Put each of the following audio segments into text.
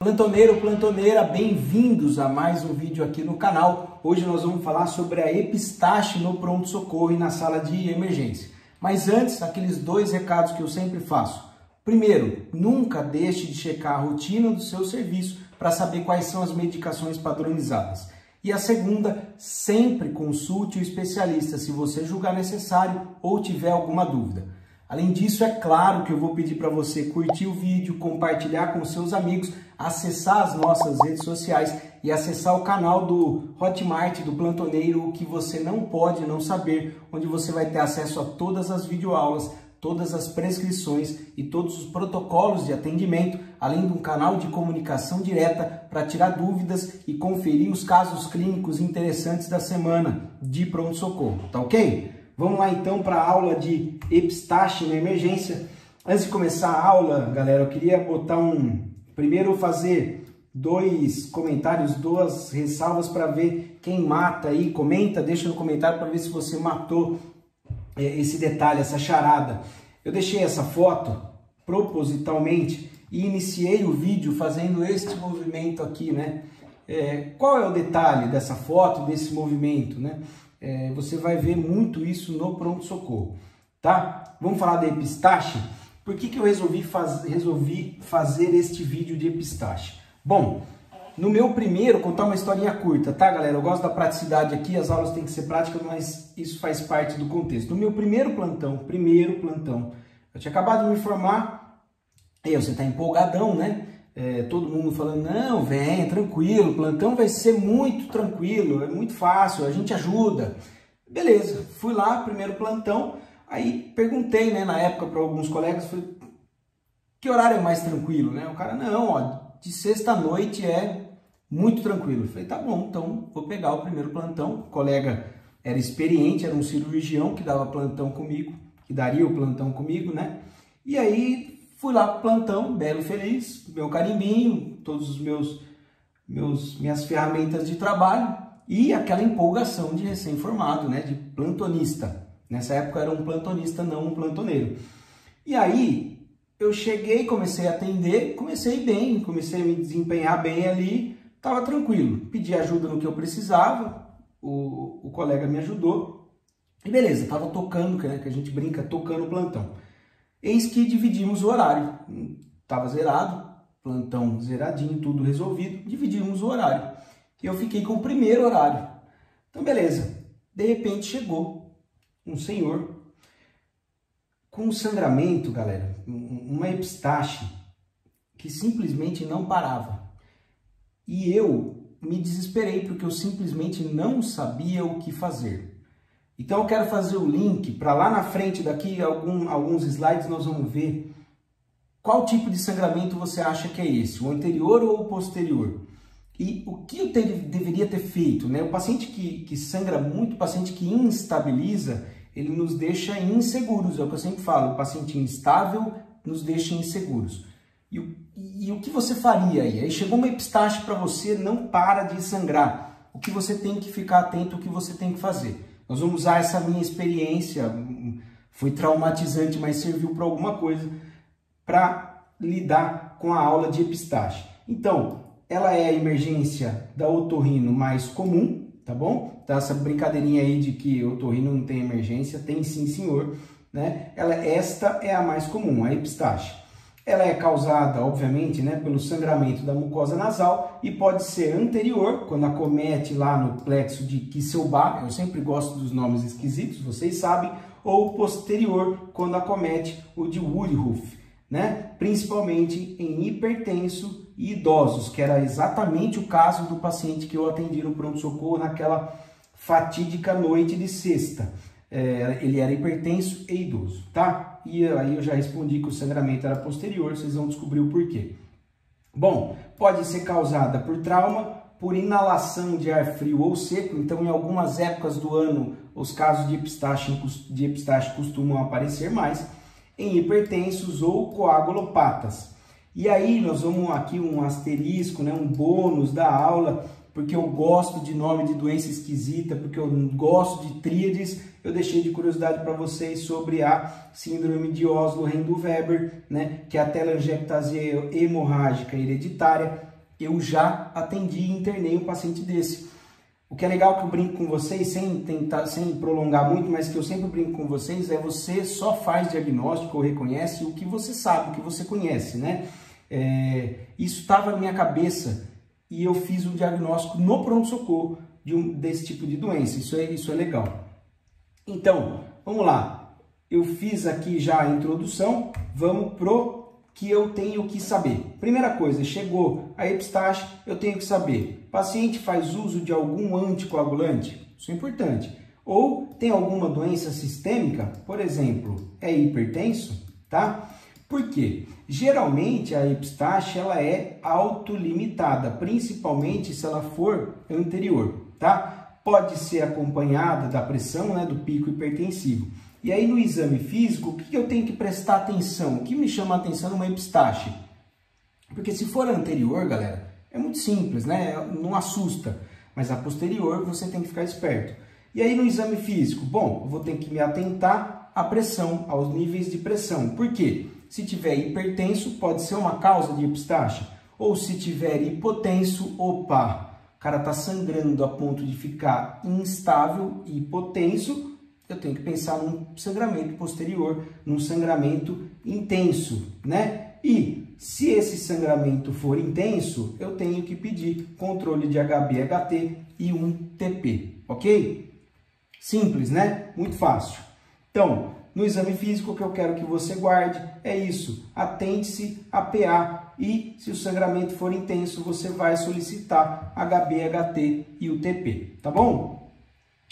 Plantoneiro, plantoneira, bem-vindos a mais um vídeo aqui no canal. Hoje nós vamos falar sobre a epistaxe no pronto-socorro e na sala de emergência. Mas antes, aqueles dois recados que eu sempre faço. Primeiro, nunca deixe de checar a rotina do seu serviço para saber quais são as medicações padronizadas. E a segunda, sempre consulte o especialista se você julgar necessário ou tiver alguma dúvida. Além disso, é claro que eu vou pedir para você curtir o vídeo, compartilhar com seus amigos, acessar as nossas redes sociais e acessar o canal do Hotmart, do Plantoneiro, o que você não pode não saber, onde você vai ter acesso a todas as videoaulas, todas as prescrições e todos os protocolos de atendimento, além de um canal de comunicação direta para tirar dúvidas e conferir os casos clínicos interessantes da semana de pronto-socorro, tá ok? Vamos lá então para a aula de epistaxe na emergência. Antes de começar a aula, galera, eu queria botar primeiro fazer dois comentários, duas ressalvas para ver quem mata aí. Comenta, deixa no comentário para ver se você matou esse detalhe, essa charada. Eu deixei essa foto propositalmente e iniciei o vídeo fazendo este movimento aqui, né? Qual é o detalhe dessa foto, desse movimento, né? Você vai ver muito isso no pronto-socorro, tá? Vamos falar da epistaxe? Por que eu resolvi fazer este vídeo de epistaxe? Bom, no meu primeiro, contar uma historinha curta, tá, galera? Eu gosto da praticidade aqui, as aulas têm que ser práticas, mas isso faz parte do contexto. No meu primeiro plantão, eu tinha acabado de me formar, e você tá empolgadão, né? Todo mundo falando, não, vem, tranquilo, o plantão vai ser muito tranquilo, é muito fácil, a gente ajuda. Beleza, fui lá, primeiro plantão, aí perguntei, né, na época para alguns colegas, falei, que horário é mais tranquilo, né? O cara, não, ó, de sexta-noite é muito tranquilo. Eu falei, tá bom, então vou pegar o primeiro plantão. O colega era experiente, era um cirurgião que dava plantão comigo, que daria o plantão comigo, né? E aí fui lá pro plantão, belo e feliz, meu carimbinho, todos os minhas ferramentas de trabalho e aquela empolgação de recém-formado, né, de plantonista. Nessa época eu era um plantonista, não um plantoneiro. E aí eu cheguei, comecei a atender, comecei bem, comecei a me desempenhar bem ali, estava tranquilo. Pedi ajuda no que eu precisava, o colega me ajudou e beleza, estava tocando, né, que a gente brinca, tocando o plantão. Eis que dividimos o horário, estava zerado, plantão zeradinho, tudo resolvido, dividimos o horário. E eu fiquei com o primeiro horário. Então, beleza. De repente chegou um senhor com um sangramento, galera, uma epistaxe que simplesmente não parava. E eu me desesperei porque eu simplesmente não sabia o que fazer. Então eu quero fazer o link para lá na frente daqui, alguns slides nós vamos ver qual tipo de sangramento você acha que é esse, o anterior ou o posterior. E o que eu deveria ter feito, né? O paciente que sangra muito, o paciente que instabiliza, ele nos deixa inseguros, é o que eu sempre falo, o paciente instável nos deixa inseguros. E o que você faria aí? Aí chegou uma epistaxe para você, não para de sangrar. O que você tem que ficar atento, o que você tem que fazer? Nós vamos usar essa minha experiência, foi traumatizante, mas serviu para alguma coisa, para lidar com a aula de epistaxe. Então, ela é a emergência da otorrino mais comum, tá bom? Então, essa brincadeirinha aí de que otorrino não tem emergência, tem sim, senhor, né? Esta é a mais comum, a epistaxe. Ela é causada, obviamente, né, pelo sangramento da mucosa nasal e pode ser anterior, quando acomete lá no plexo de Kisselbach, eu sempre gosto dos nomes esquisitos, vocês sabem, ou posterior, quando acomete o de Woodruff, né, principalmente em hipertenso e idosos, que era exatamente o caso do paciente que eu atendi no pronto-socorro naquela fatídica noite de sexta. Ele era hipertenso e idoso, tá? E aí eu já respondi que o sangramento era posterior, vocês vão descobrir o porquê. Bom, pode ser causada por trauma, por inalação de ar frio ou seco, então em algumas épocas do ano os casos de epistaxe costumam aparecer mais, em hipertensos ou coagulopatas. E aí nós vamos aqui um asterisco, né, um bônus da aula, porque eu gosto de nome de doença esquisita, porque eu gosto de tríades, eu deixei de curiosidade para vocês sobre a síndrome de Oslo-Rendu-Weber, né, que é a telangiectasia hemorrágica hereditária, eu já atendi e internei um paciente desse. O que é legal que eu brinco com vocês, sem prolongar muito, mas que eu sempre brinco com vocês, é você só faz diagnóstico ou reconhece o que você sabe, o que você conhece, né? Isso estava na minha cabeça e eu fiz um diagnóstico no pronto-socorro desse tipo de doença. Isso é legal. Então, vamos lá. Eu fiz aqui já a introdução, vamos pro que eu tenho que saber. Primeira coisa, chegou a epistaxe, eu tenho que saber, paciente faz uso de algum anticoagulante? Isso é importante. Ou tem alguma doença sistêmica, por exemplo, é hipertenso, tá? Por quê? Geralmente a epistaxe ela é autolimitada, principalmente se ela for anterior, tá? Pode ser acompanhada da pressão, né, do pico hipertensivo. E aí no exame físico, o que eu tenho que prestar atenção? O que me chama a atenção numa epistaxe? Porque se for a anterior, galera, é muito simples, né? Não assusta. Mas a posterior você tem que ficar esperto. E aí no exame físico, bom, eu vou ter que me atentar à pressão, aos níveis de pressão. Por quê? Se tiver hipertenso, pode ser uma causa de epistaxe. Ou se tiver hipotenso, opa, o cara está sangrando a ponto de ficar instável e hipotenso, eu tenho que pensar num sangramento posterior, num sangramento intenso, né? E se esse sangramento for intenso, eu tenho que pedir controle de HB/HT e um TP, ok? Simples, né? Muito fácil. Então, no exame físico, o que eu quero que você guarde é isso. Atente-se a PA e, se o sangramento for intenso, você vai solicitar HB/HT e o TP, tá bom?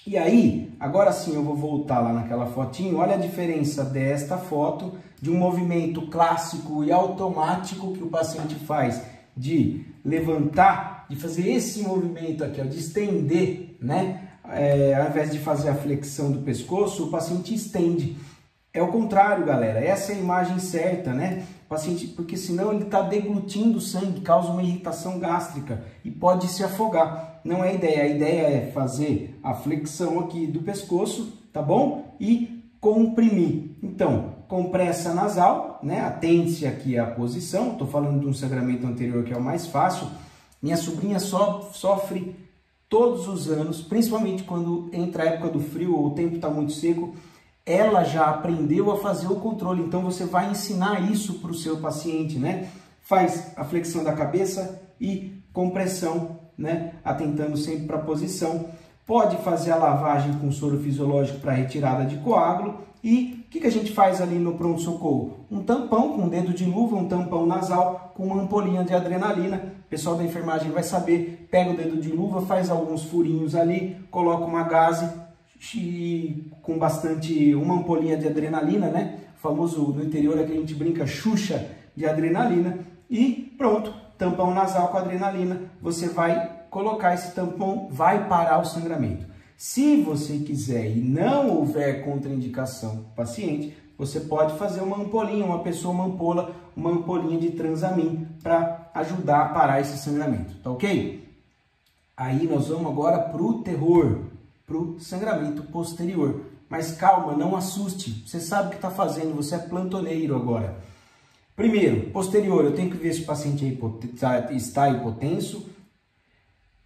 E aí, agora sim eu vou voltar lá naquela fotinho. Olha a diferença desta foto de um movimento clássico e automático que o paciente faz de levantar, de fazer esse movimento aqui, ó, de estender, né? Ao invés de fazer a flexão do pescoço, o paciente estende. É o contrário, galera. Essa é a imagem certa, né? O paciente, porque senão ele está deglutindo sangue, causa uma irritação gástrica e pode se afogar. Não é a ideia. A ideia é fazer a flexão aqui do pescoço, tá bom? E comprimir. Então, compressa nasal, né? Atente-se aqui à posição. Estou falando de um sangramento anterior que é o mais fácil. Minha sobrinha sofre todos os anos, principalmente quando entra a época do frio ou o tempo está muito seco. Ela já aprendeu a fazer o controle, então você vai ensinar isso para o seu paciente, né? Faz a flexão da cabeça e compressão, né? Atentando sempre para a posição. Pode fazer a lavagem com soro fisiológico para retirada de coágulo. E o que a gente faz ali no pronto-socorro? Um tampão com dedo de luva, um tampão nasal com uma ampolinha de adrenalina. O pessoal da enfermagem vai saber, pega o dedo de luva, faz alguns furinhos ali, coloca uma gaze com bastante, uma ampolinha de adrenalina, né? O famoso no interior é que a gente brinca, Xuxa de adrenalina. E pronto, tampão nasal com adrenalina. Você vai colocar esse tampão, vai parar o sangramento. Se você quiser e não houver contraindicação para o paciente, você pode fazer uma ampolinha, uma ampolinha de Transamin para ajudar a parar esse sangramento, tá ok? Aí nós vamos agora para o terror, para o sangramento posterior. Mas calma, não assuste, você sabe o que está fazendo, você é plantoneiro agora. Primeiro, posterior, eu tenho que ver se o paciente está hipotenso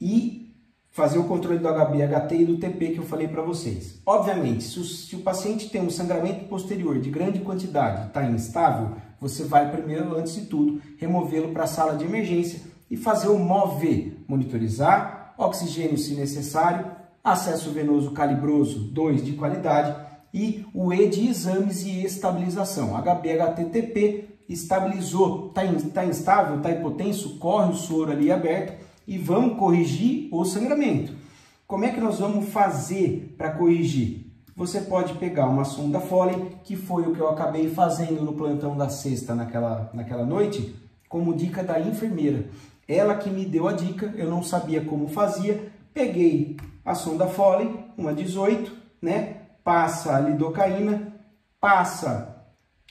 e fazer o controle do HB/HT e do TP que eu falei para vocês. Obviamente, se o paciente tem um sangramento posterior de grande quantidade, está instável, você vai primeiro, antes de tudo, removê-lo para a sala de emergência e fazer o MOV, monitorizar, oxigênio se necessário, acesso venoso calibroso 2 de qualidade e o E de exames e estabilização. HB/HT, TP, estabilizou, está instável, está hipotenso, corre o soro ali aberto, e vamos corrigir o sangramento. Como é que nós vamos fazer para corrigir? Você pode pegar uma sonda Foley, que foi o que eu acabei fazendo no plantão da sexta naquela noite, como dica da enfermeira. Ela que me deu a dica, eu não sabia como fazia, peguei a sonda Foley, uma 18, né? Passa a lidocaína, passa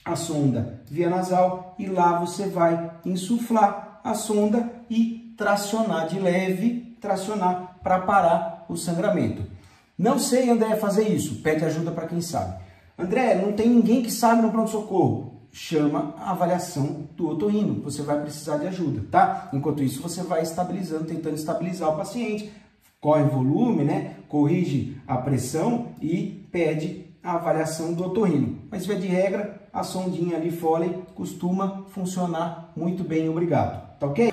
a sonda via nasal e lá você vai insuflar a sonda e tracionar de leve, tracionar para parar o sangramento. Não sei, André, fazer isso. Pede ajuda para quem sabe. André, não tem ninguém que sabe no pronto-socorro. chama a avaliação do otorrino. Você vai precisar de ajuda, tá? Enquanto isso, você vai estabilizando, tentando estabilizar o paciente. Corre volume, né? Corrige a pressão e pede a avaliação do otorrino. Mas, via de regra, a sondinha ali Foley costuma funcionar muito bem, obrigado. Tá ok?